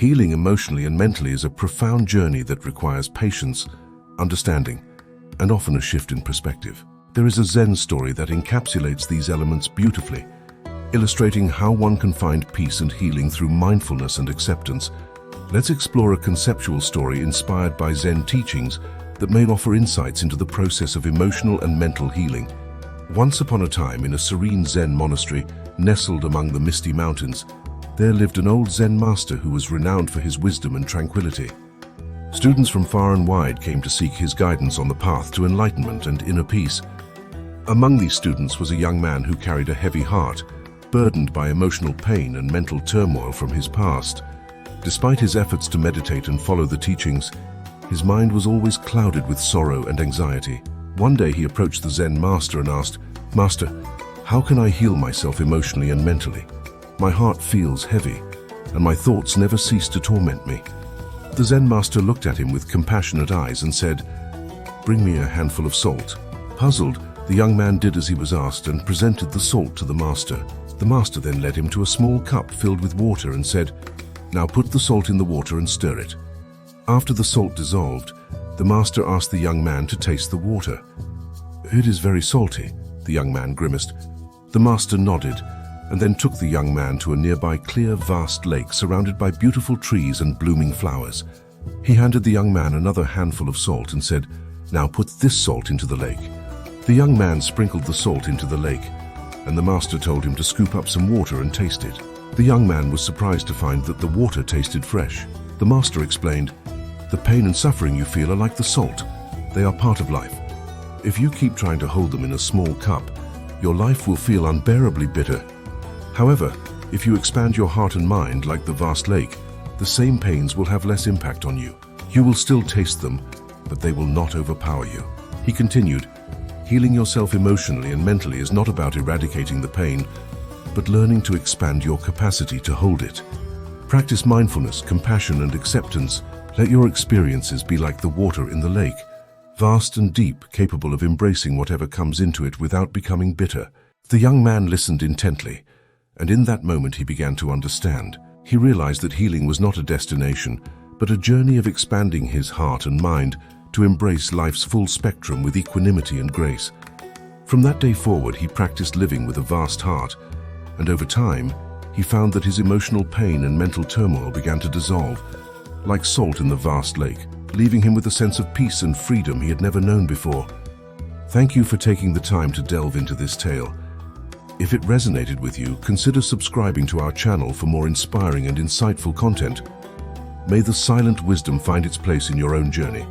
Healing emotionally and mentally is a profound journey that requires patience, understanding, and often a shift in perspective. There is a Zen story that encapsulates these elements beautifully, illustrating how one can find peace and healing through mindfulness and acceptance. Let's explore a conceptual story inspired by Zen teachings that may offer insights into the process of emotional and mental healing. Once upon a time, in a serene Zen monastery nestled among the misty mountains, there lived an old Zen master who was renowned for his wisdom and tranquility. Students from far and wide came to seek his guidance on the path to enlightenment and inner peace. Among these students was a young man who carried a heavy heart, burdened by emotional pain and mental turmoil from his past. Despite his efforts to meditate and follow the teachings, his mind was always clouded with sorrow and anxiety. One day he approached the Zen master and asked, "Master, how can I heal myself emotionally and mentally? My heart feels heavy, and my thoughts never cease to torment me." The Zen master looked at him with compassionate eyes and said, "Bring me a handful of salt." Puzzled, the young man did as he was asked and presented the salt to the master. The master then led him to a small cup filled with water and said, "Now put the salt in the water and stir it." After the salt dissolved, the master asked the young man to taste the water. "It is very salty," the young man grimaced. The master nodded and then took the young man to a nearby clear, vast lake surrounded by beautiful trees and blooming flowers. He handed the young man another handful of salt and said, "Now put this salt into the lake." The young man sprinkled the salt into the lake, and the master told him to scoop up some water and taste it. The young man was surprised to find that the water tasted fresh. The master explained, "The pain and suffering you feel are like the salt. They are part of life. If you keep trying to hold them in a small cup, your life will feel unbearably bitter. However, if you expand your heart and mind like the vast lake, the same pains will have less impact on you. You will still taste them, but they will not overpower you." He continued, "Healing yourself emotionally and mentally is not about eradicating the pain, but learning to expand your capacity to hold it. Practice mindfulness, compassion, and acceptance. Let your experiences be like the water in the lake, vast and deep, capable of embracing whatever comes into it without becoming bitter." The young man listened intently, and in that moment he began to understand. He realized that healing was not a destination, but a journey of expanding his heart and mind to embrace life's full spectrum with equanimity and grace. From that day forward, he practiced living with a vast heart, and over time, he found that his emotional pain and mental turmoil began to dissolve, like salt in the vast lake, leaving him with a sense of peace and freedom he had never known before. Thank you for taking the time to delve into this tale. If it resonated with you, consider subscribing to our channel for more inspiring and insightful content. May the silent wisdom find its place in your own journey.